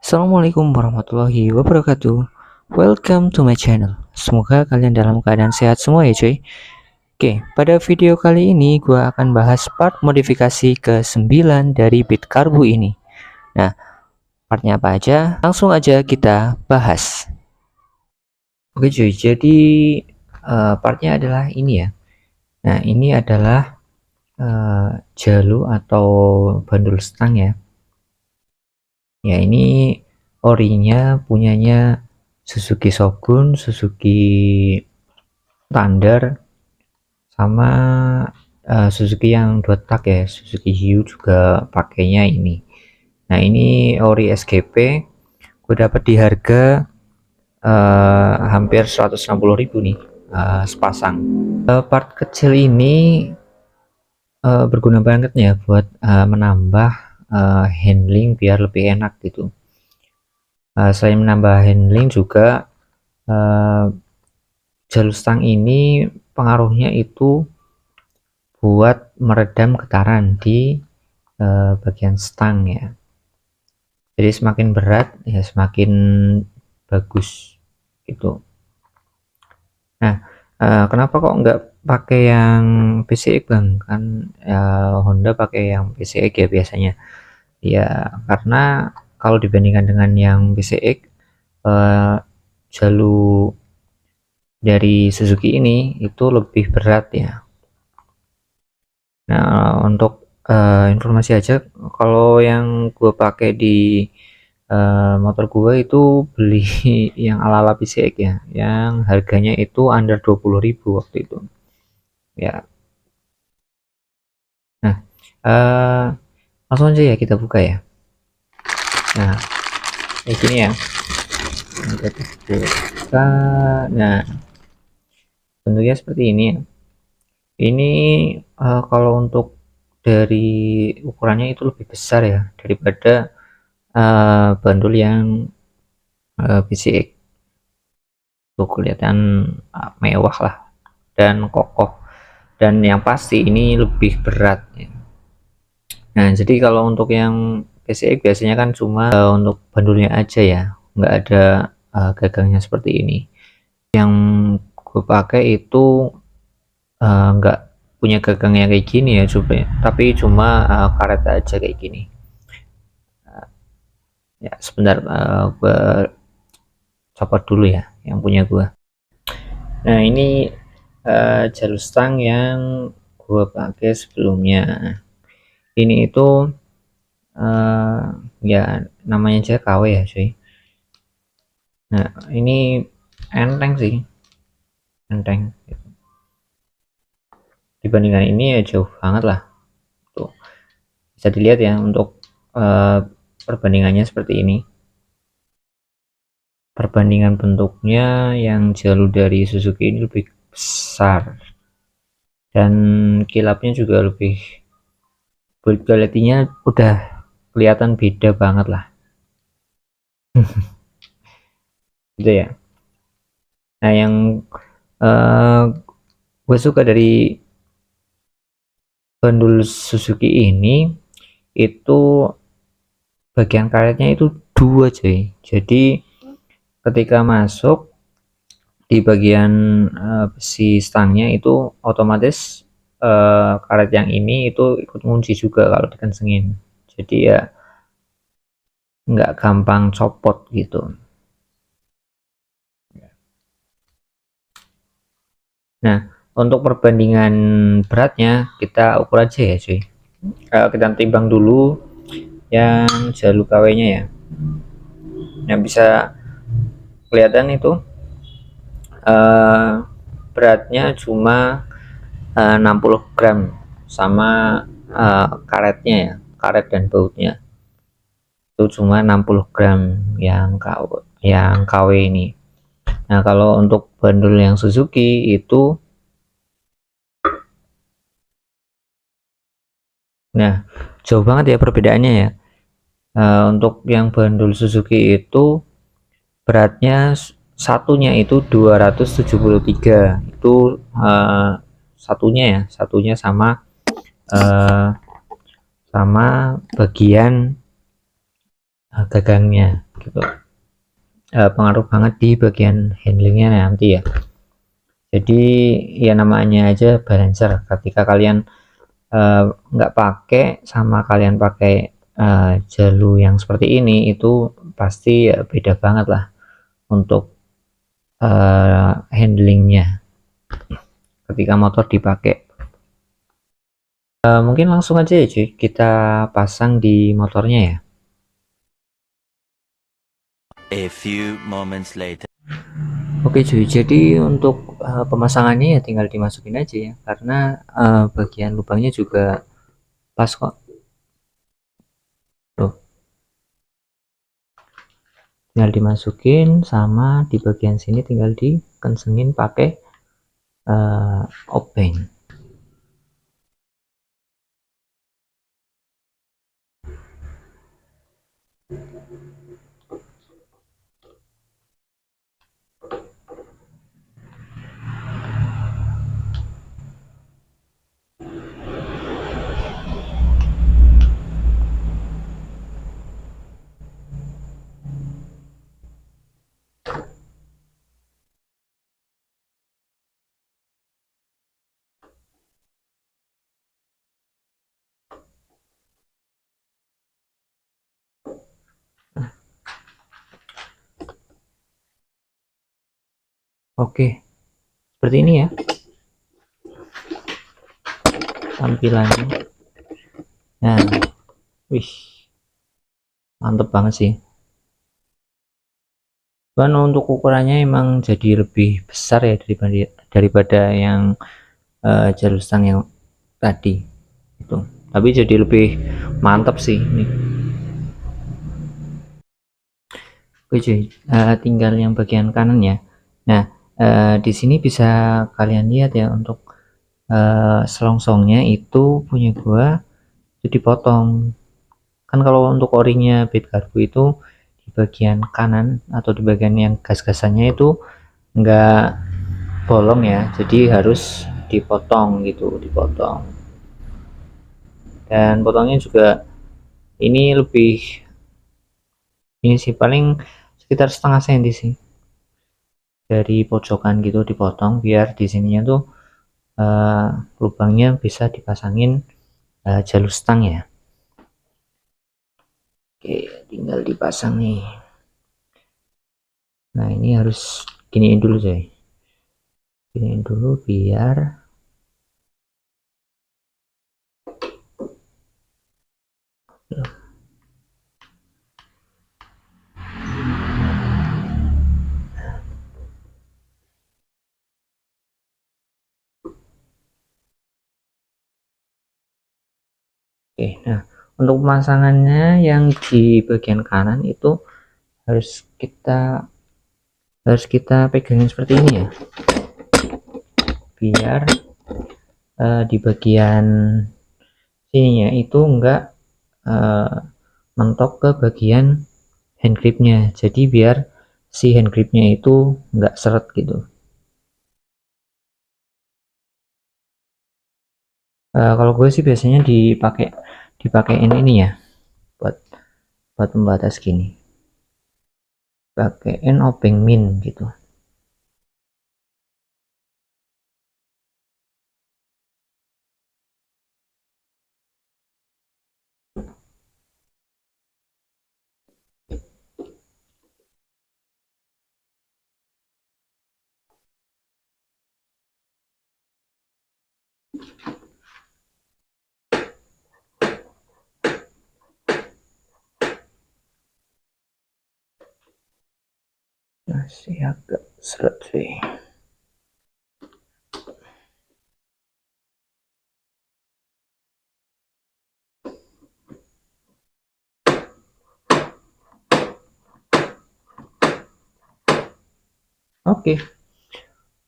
Assalamualaikum warahmatullahi wabarakatuh. Welcome to my channel. Semoga kalian dalam keadaan sehat semua ya cuy. Oke, pada video kali ini gua akan bahas part modifikasi ke-9 dari Bitkarbu ini. Nah, partnya apa aja? Langsung aja kita bahas. Oke cuy, jadi partnya adalah ini ya. Nah, ini adalah jalu atau bandul stang ya. Ya, ini orinya punyanya Suzuki Shogun, Suzuki Thunder, sama Suzuki yang 2 tak ya, Suzuki Hiyu juga pakainya ini. Nah, ini ori SGP gue dapat di harga hampir 160.000 nih sepasang. Part kecil ini berguna banget ya buat menambah handling biar lebih enak gitu. Selain menambah handling juga jalur stang ini pengaruhnya itu buat meredam getaran di bagian stang ya. Jadi semakin berat ya semakin bagus gitu. Nah, kenapa kok nggak pakai yang PCX bang? Kan Honda pakai yang PCX ya biasanya. Ya karena kalau dibandingkan dengan yang PCX, jalur dari Suzuki ini itu lebih berat ya. Nah, untuk informasi aja, kalau yang gue pakai di motor gue itu beli yang ala-ala PCX ya, yang harganya itu under 20.000 waktu itu. Ya, nah langsung aja ya kita buka ya. Nah, kayak gini ya. Kita buka. Nah, bentuknya seperti ini ya. Ini kalau untuk dari ukurannya itu lebih besar ya daripada bandul yang PCX. Tuh kelihatan mewah lah dan kokoh, dan yang pasti ini lebih berat ya. Nah, jadi kalau untuk yang PCX biasanya kan cuma untuk bandulnya aja ya, nggak ada gagangnya seperti ini. Yang gue pakai itu nggak punya gagangnya kayak gini ya, coba ya, tapi cuma karet aja kayak gini. Ya sebentar, gue copot dulu ya yang punya gue. Nah, ini jalur stang yang gue pakai sebelumnya. Ini itu ya namanya aja KW ya cuy. Nah, ini enteng sih, enteng dibandingkan ini ya jauh banget lah. Tuh bisa dilihat ya untuk perbandingannya seperti ini. Perbandingan bentuknya yang jalur dari Suzuki ini lebih besar dan kilapnya juga lebih, build quality-nya udah kelihatan beda banget lah. Gitu ya. Nah, yang gue suka dari bandul Suzuki ini itu bagian karetnya itu dua cuy. Jadi ketika masuk di bagian besi stangnya itu otomatis karet yang ini itu ikut ngunci juga kalau dikencengin. Jadi ya nggak gampang copot gitu. Nah, untuk perbandingan beratnya kita ukur aja ya cuy. Kita timbang dulu yang jalur KW nya ya. Yang bisa kelihatan itu beratnya cuma 60 gram sama karetnya ya, karet dan bautnya itu cuma 60 gram yang KW ini. Nah, kalau untuk bandul yang Suzuki itu, nah jauh banget ya perbedaannya ya. Untuk yang bandul Suzuki itu beratnya satunya itu 273, itu satunya ya, satunya sama sama bagian gagangnya gitu. Pengaruh banget di bagian handlingnya nanti ya. Jadi ya namanya aja balancer, ketika kalian nggak pakai sama kalian pakai jalur yang seperti ini, itu pasti ya beda banget lah untuk handlingnya ketika motor dipakai. Mungkin langsung aja ya cuy, kita pasang di motornya ya. A few moments later. Oke cuy, jadi untuk pemasangannya ya tinggal dimasukin aja ya, karena bagian lubangnya juga pas kok. Tuh, tinggal dimasukin, sama di bagian sini tinggal dikencengin pakai obeng. Oke, seperti ini ya tampilannya. Nah, wih, mantep banget sih. Cuman untuk ukurannya emang jadi lebih besar ya daripada yang jalur stang yang tadi itu. Tapi jadi lebih mantap sih ini. Oke cuy, tinggal yang bagian kanan ya. Nah, di sini bisa kalian lihat ya, untuk selongsongnya itu punya gua itu dipotong. Kan kalau untuk orinya bit cargo itu di bagian kanan atau di bagian yang gas-gasannya itu enggak bolong ya, jadi harus dipotong gitu, dipotong. Dan potongnya juga ini lebih, ini sih paling sekitar setengah senti sih, dari pojokan gitu dipotong, biar di sininya tuh uh, lubangnya bisa dipasangin jalur stang ya. Oke, tinggal dipasang nih. Nah, ini harus giniin dulu coy, giniin dulu biar oke. Nah, untuk pemasangannya yang di bagian kanan itu harus kita pegangin seperti ini ya, biar di bagian sininya itu enggak uh, mentok ke bagian hand gripnya, jadi biar si hand gripnya itu enggak seret gitu. Kalau gue sih biasanya dipakein ini ya, buat pembatas gini, pakein obeng min gitu. Masih agak seret sih. Oke,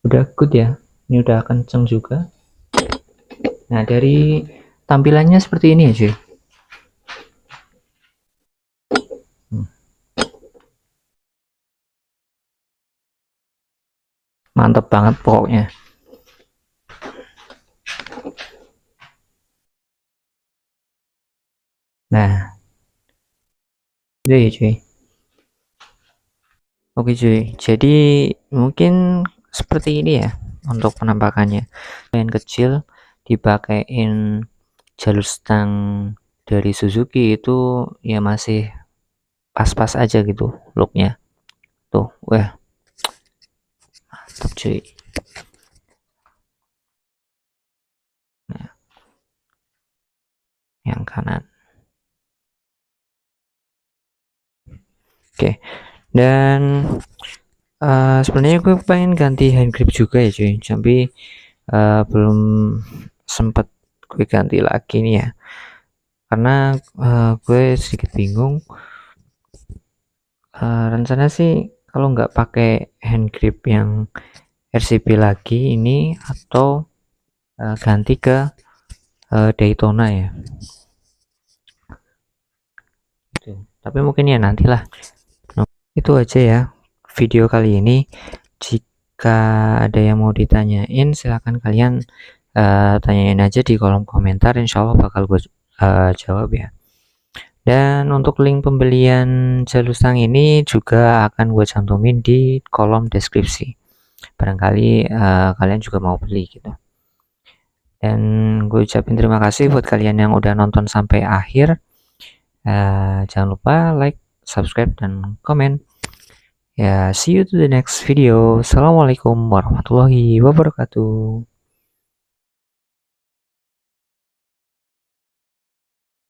udah good ya, ini udah kenceng juga. Nah, dari tampilannya seperti ini ya cuy. Mantap banget pokoknya. Nah, udah ya cuy. Oke cuy, jadi mungkin seperti ini ya untuk penampakannya. Yang kecil dipakein jalur stang dari Suzuki itu ya masih pas-pas aja gitu looknya. Tuh, wah, mantap cuy. Nah, yang kanan. Oke, dan sebenarnya gue pengen ganti hand grip juga ya cuy, tapi belum sempet gue ganti lagi nih ya, karena gue sedikit bingung. Rencana sih kalau nggak pakai hand grip yang RCP lagi ini, atau ganti ke Daytona ya gitu. Tapi mungkin ya nantilah. Nah, itu aja ya video kali ini. Jika ada yang mau ditanyain, silahkan kalian tanyain aja di kolom komentar, insya Allah bakal gue jawab ya. Dan untuk link pembelian jalur stang ini juga akan gue cantumin di kolom deskripsi. Barangkali kalian juga mau beli gitu. Dan gue ucapin terima kasih buat kalian yang udah nonton sampai akhir. Jangan lupa like, subscribe, dan komen. Ya, see you to the next video. Assalamualaikum warahmatullahi wabarakatuh.